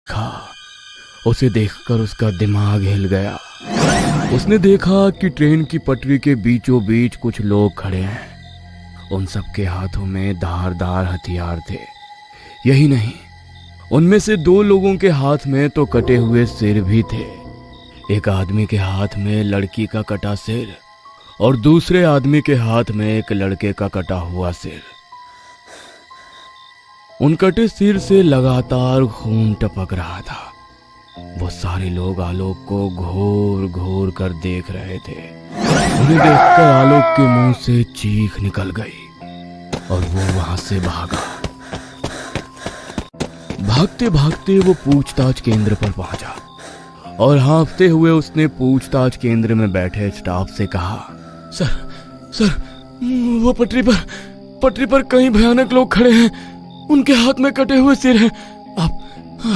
देखा। उसे देखकर उसका दिमाग हिल गया। उसने देखा कि ट्रेन की पटरी के बीचों बीच कुछ लोग खड़े हैं। उन सबके हाथों में धारदार हथियार थे। यही नहीं, उनमें से 2 लोगों के हाथ में तो कटे हुए सिर भी थे। एक आदमी के हाथ में लड़की का कटा सिर और दूसरे आदमी के हाथ में एक लड़के का कटा हुआ सिर। उन कटे सिर से लगातार खून टपक रहा था। वो सारे लोग आलोक को घोर घोर कर देख रहे थे। उन्हें देखकर आलोक के मुंह से चीख निकल गई और वो वहां से भागा। भागते भागते वो पूछताछ केंद्र पर पहुंचा और हाँफते हुए उसने पूछताछ केंद्र में बैठे स्टाफ से कहा, सर वो पटरी पर कई भयानक लोग खड़े हैं। उनके हाथ में कटे हुए सिर हैं।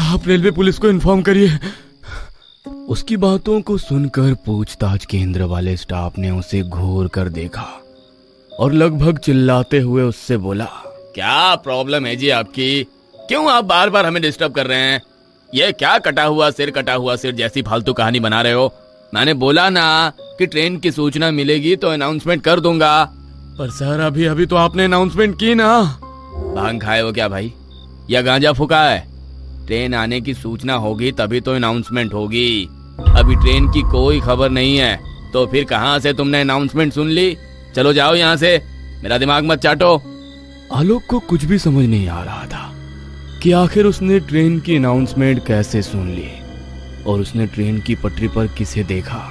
आप रेलवे पुलिस को इन्फॉर्म करिए। उसकी बातों को सुनकर पूछताछ केंद्र वाले स्टाफ ने उसे घूर कर देखा और लगभग चिल्लाते हुए उससे बोला, क्या प्रॉब्लम है जी आपकी? क्यों आप बार बार हमें डिस्टर्ब कर रहे हैं? ये क्या कटा हुआ सिर जैसी फालतू कहानी बना रहे हो? मैंने बोला ना कि ट्रेन की सूचना मिलेगी तो अनाउंसमेंट कर दूंगा। पर सर अभी तो आपने अनाउंसमेंट की ना। भांग खाए हो क्या भाई, या गांजा फूका है? ट्रेन आने की सूचना होगी तभी तो अनाउंसमेंट होगी। अभी ट्रेन की कोई खबर नहीं है तो फिर कहां से तुमने अनाउंसमेंट सुन ली? चलो जाओ यहाँ से, मेरा दिमाग मत चाटो। आलोक को कुछ भी समझ नहीं आ रहा था कि आखिर उसने ट्रेन की अनाउंसमेंट कैसे सुन ली और उसने ट्रेन की पटरी पर किसे देखा।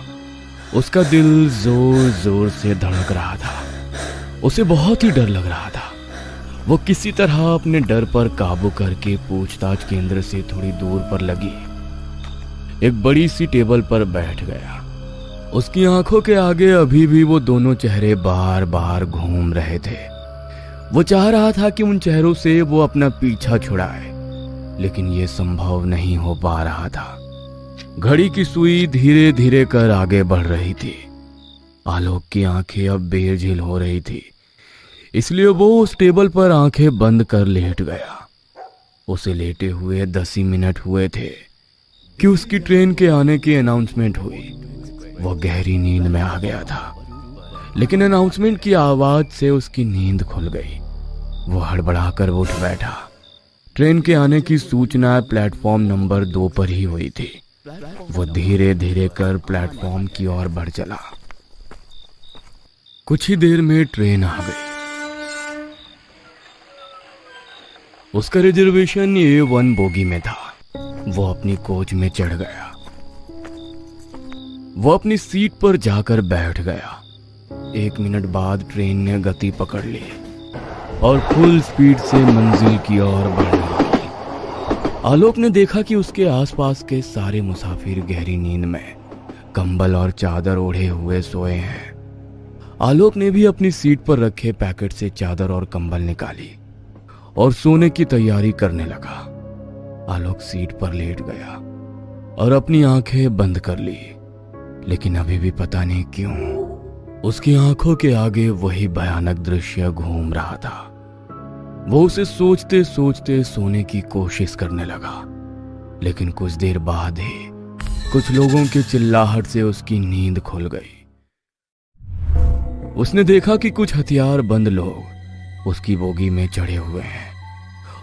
उसका दिल जोर जोर से धड़क रहा था। उसे बहुत ही डर लग रहा था। वो किसी तरह अपने डर पर काबू करके पूछताछ केंद्र से थोड़ी दूर पर लगी एक बड़ी सी टेबल पर बैठ गया। उसकी आंखों के आगे अभी भी वो दोनों चेहरे बार बार घूम रहे थे। वो चाह रहा था कि उन चेहरों से वो अपना पीछा छुड़ाए, लेकिन ये संभव नहीं हो पा रहा था। घड़ी की सुई धीरे धीरे कर आगे बढ़ रही थी। आलोक की आंखें अब बेझिल हो रही थी, इसलिए वो उस टेबल पर आंखें बंद कर लेट गया। उसे लेटे हुए 10 ही मिनट हुए थे कि उसकी ट्रेन के आने की अनाउंसमेंट हुई। वो गहरी नींद में आ गया था, लेकिन अनाउंसमेंट की आवाज से उसकी नींद खुल गई। वो हड़बड़ाकर उठ बैठा। ट्रेन के आने की सूचना प्लेटफॉर्म नंबर 2 पर ही हुई थी। वो धीरे धीरे कर प्लेटफॉर्म की ओर बढ़ चला। कुछ ही देर में ट्रेन आ गई। उसका रिजर्वेशन A1 बोगी में था। वो अपनी कोच में चढ़ गया। वो अपनी सीट पर जाकर बैठ गया। 1 मिनट बाद ट्रेन ने गति पकड़ ली और फुल स्पीड से मंजिल की ओर बढ़ने लगी। आलोक ने देखा कि उसके आसपास के सारे मुसाफिर गहरी नींद में कंबल और चादर ओढ़े हुए सोए हैं। आलोक ने भी अपनी सीट पर रखे पैकेट से चादर और कंबल निकाली और सोने की तैयारी करने लगा। आलोक सीट पर लेट गया और अपनी आंखें बंद कर ली, लेकिन अभी भी पता नहीं क्यों उसकी आंखों के आगे वही भयानक दृश्य घूम रहा था। वो उसे सोचते सोचते सोने की कोशिश करने लगा, लेकिन कुछ देर बाद ही कुछ लोगों की चिल्लाहट से उसकी नींद खुल गई। उसने देखा कि कुछ हथियारबंद लोग उसकी बोगी में चढ़े हुए हैं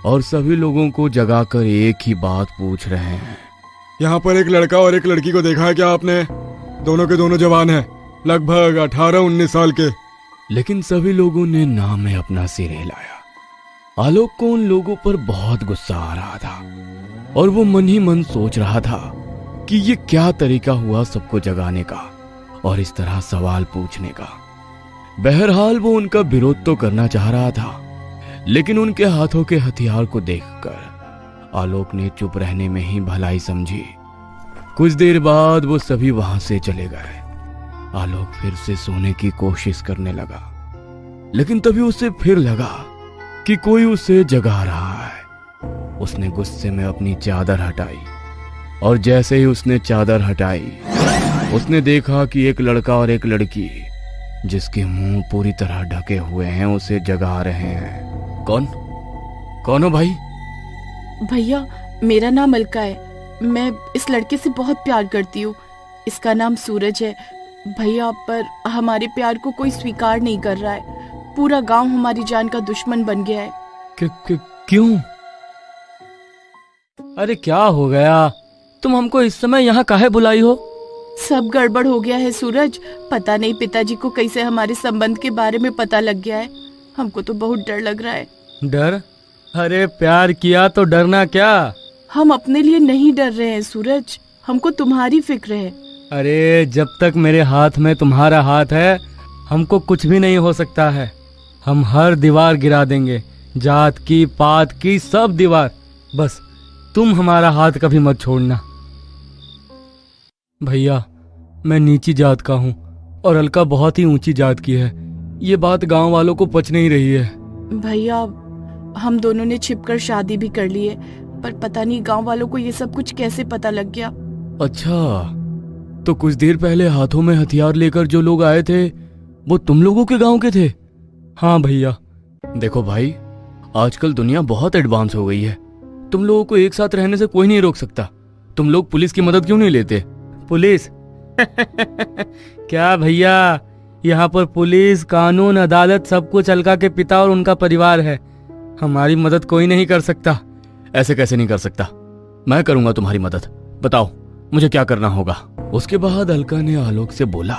और सभी लोगों को जगाकर एक ही बात पूछ रहे हैं। यहाँ पर एक लड़का और एक लड़की को देखा है क्या आपने? दोनों के दोनों जवान हैं, लगभग 18-19 साल के। लेकिन सभी लोगों ने ना में अपना सिर हिलाया। आलोक को उन लोगों पर बहुत गुस्सा आ रहा था और वो मन ही मन सोच रहा था कि ये क्या तरीका हुआ सबको जगाने का और इस तरह सवाल पूछने का। बहरहाल वो उनका विरोध तो करना चाह रहा था, लेकिन उनके हाथों के हथियार को देखकर आलोक ने चुप रहने में ही भलाई समझी। कुछ देर बाद वो सभी वहां से चले गए। आलोक फिर से सोने की कोशिश करने लगा, लेकिन तभी उसे फिर लगा कि कोई उसे जगा रहा है। उसने गुस्से में अपनी चादर हटाई और जैसे ही उसने चादर हटाई, उसने देखा कि एक लड़का और एक लड़की जिसके मुंह पूरी तरह ढके हुए हैं उसे जगा रहे हैं। कौन हो भाई? भैया, मेरा नाम अलका है। मैं इस लड़के से बहुत प्यार करती हूँ। इसका नाम सूरज है भैया, पर हमारे प्यार को कोई स्वीकार नहीं कर रहा है। पूरा गांव हमारी जान का दुश्मन बन गया है। क्यों? अरे क्या हो गया? तुम हमको इस समय यहाँ काहे बुलाई हो? सब गड़बड़ हो गया है सूरज। पता नहीं पिताजी को कैसे हमारे संबंध के बारे में पता लग गया है। हमको तो बहुत डर लग रहा है। डर? अरे प्यार किया तो डरना क्या? हम अपने लिए नहीं डर रहे हैं सूरज, हमको तुम्हारी फिक्र है। अरे जब तक मेरे हाथ में तुम्हारा हाथ है हमको कुछ भी नहीं हो सकता है। हम हर दीवार गिरा देंगे, जात की पात की सब दीवार। बस तुम हमारा हाथ कभी मत छोड़ना। भैया मैं नीची जात का हूँ और अलका बहुत ही ऊंची जात की है। ये बात गांव वालों को पच नहीं रही है। भैया हम दोनों ने छिपकर शादी भी कर ली है, पर पता नहीं गांव वालों को ये सब कुछ कैसे पता लग गया। अच्छा, तो कुछ देर पहले हाथों में हथियार लेकर जो लोग आए थे वो तुम लोगों के गांव के थे? हाँ भैया। देखो भाई, आजकल दुनिया बहुत एडवांस हो गई है। तुम लोगों को एक साथ रहने से कोई नहीं रोक सकता। तुम लोग पुलिस की मदद क्यों नहीं लेते? पुलिस? क्या भैया, यहाँ पर पुलिस, कानून, अदालत सब कुछ अलका के पिता और उनका परिवार है। हमारी मदद कोई नहीं कर सकता। ऐसे कैसे नहीं कर सकता? मैं करूंगा तुम्हारी मदद। बताओ मुझे क्या करना होगा? उसके बाद अलका ने आलोक से बोला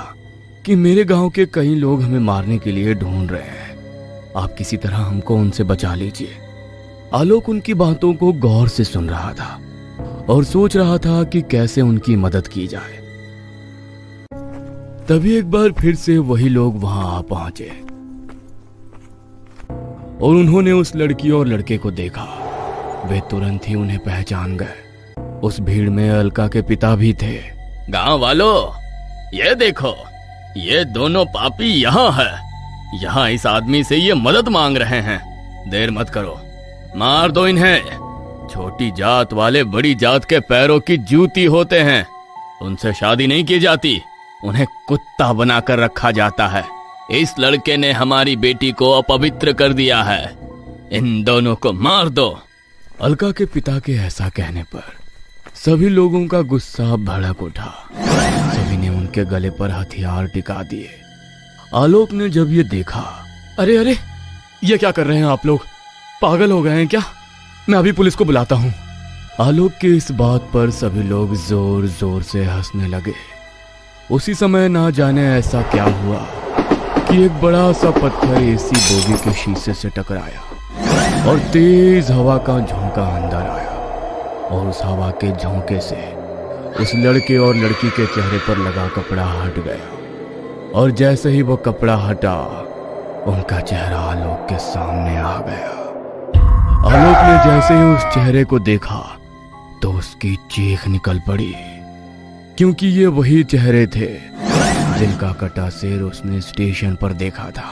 कि मेरे गांव के कई लोग हमें मारने के लिए ढूंढ रहे हैं। आप किसी तरह हमको उनसे बचा लीजिए। आलोक उनकी बातों को गौर से सुन रहा था और सोच रहा था कि कैसे उनकी मदद की जाए। तभी एक बार फिर से वही लोग वहां आ पहुंचे और उन्होंने उस लड़की और लड़के को देखा। वे तुरंत ही उन्हें पहचान गए। उस भीड़ में अलका के पिता भी थे। गांव वालों, ये देखो, ये दोनों पापी यहाँ है। यहाँ इस आदमी से ये मदद मांग रहे हैं। देर मत करो, मार दो इन्हें। छोटी जात वाले बड़ी जात के पैरों की जूती होते हैं। उनसे शादी नहीं की जाती, उन्हें कुत्ता बनाकर रखा जाता है। इस लड़के ने हमारी बेटी को अपवित्र कर दिया है। इन दोनों को मार दो। अलका के पिता के ऐसा कहने पर सभी लोगों का गुस्सा भड़क उठा। सभी ने उनके गले पर हथियार टिका दिए। आलोक ने जब ये देखा, अरे अरे, ये क्या कर रहे हैं आप लोग? पागल हो गए हैं क्या? मैं अभी पुलिस को बुलाता हूँ। आलोक की इस बात पर सभी लोग जोर जोर से हंसने लगे। उसी समय ना जाने ऐसा क्या हुआ कि एक बड़ा सा पत्थर एसी बोगी के शीशे से टकराया और तेज हवा का झोंका अंदर आया और उस हवा के झोंके से उस लड़के और लड़की के चेहरे पर लगा कपड़ा हट गया और जैसे ही वो कपड़ा हटा उनका चेहरा आलोक के सामने आ गया। आलोक ने जैसे ही उस चेहरे को देखा तो उसकी चीख निकल पड़ी, क्योंकि ये वही चेहरे थे जिनका कटा सिर उसने स्टेशन पर देखा था।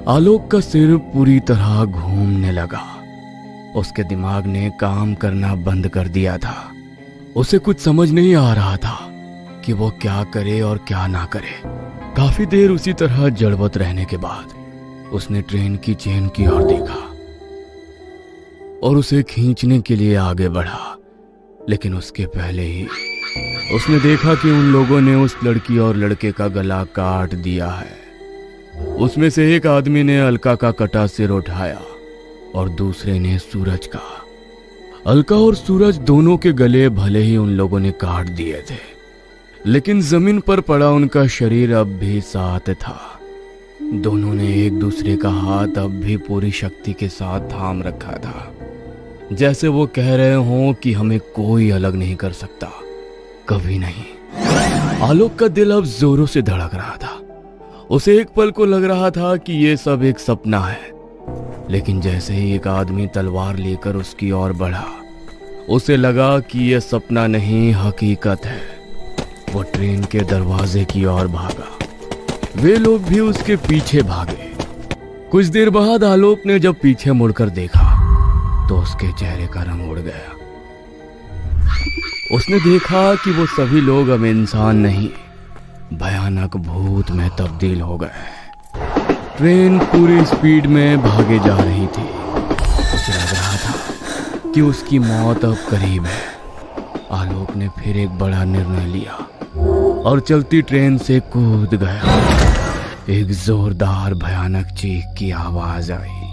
आलोक का सिर पूरी तरह घूमने लगा। उसके दिमाग ने काम करना बंद कर दिया था। उसे कुछ समझ नहीं आ रहा था कि वो क्या करे और क्या ना करे। काफी देर उसी तरह जड़वत रहने के बाद उसने ट्रेन की चेन की ओर देखा और उसे खींचने के लिए आगे बढ़ा, लेकिन उसके पहले ही उसने देखा कि उन लोगों ने उस लड़की और लड़के का गला काट दिया है। उसमें से एक आदमी ने अलका का कटा सिर उठाया और दूसरे ने सूरज का। अलका और सूरज दोनों के गले भले ही उन लोगों ने काट दिए थे, लेकिन जमीन पर पड़ा उनका शरीर अब भी साथ था। दोनों ने एक दूसरे का हाथ अब भी पूरी शक्ति के साथ थाम रखा था, जैसे वो कह रहे हों कि हमें कोई अलग नहीं कर सकता, कभी नहीं। आलोक का दिल अब जोरों से धड़क रहा था। उसे एक पल को लग रहा था कि ये सब एक सपना है, लेकिन जैसे ही एक आदमी तलवार लेकर उसकी ओर बढ़ा, उसे लगा कि यह सपना नहीं, हकीकत है। वो ट्रेन के दरवाजे की ओर भागा। वे लोग भी उसके पीछे भागे। कुछ देर बाद आलोक ने जब पीछे मुड़कर देखा तो उसके चेहरे का रंग उड़ गया। उसने देखा कि वो सभी लोग अब इंसान नहीं, भयानक भूत में तब्दील हो गए। ट्रेन पूरी स्पीड में भागे जा रही थी। उसे लग रहा था कि उसकी मौत अब करीब है। आलोक ने फिर एक बड़ा निर्णय लिया और चलती ट्रेन से कूद गया। एक जोरदार भयानक चीख की आवाज आई।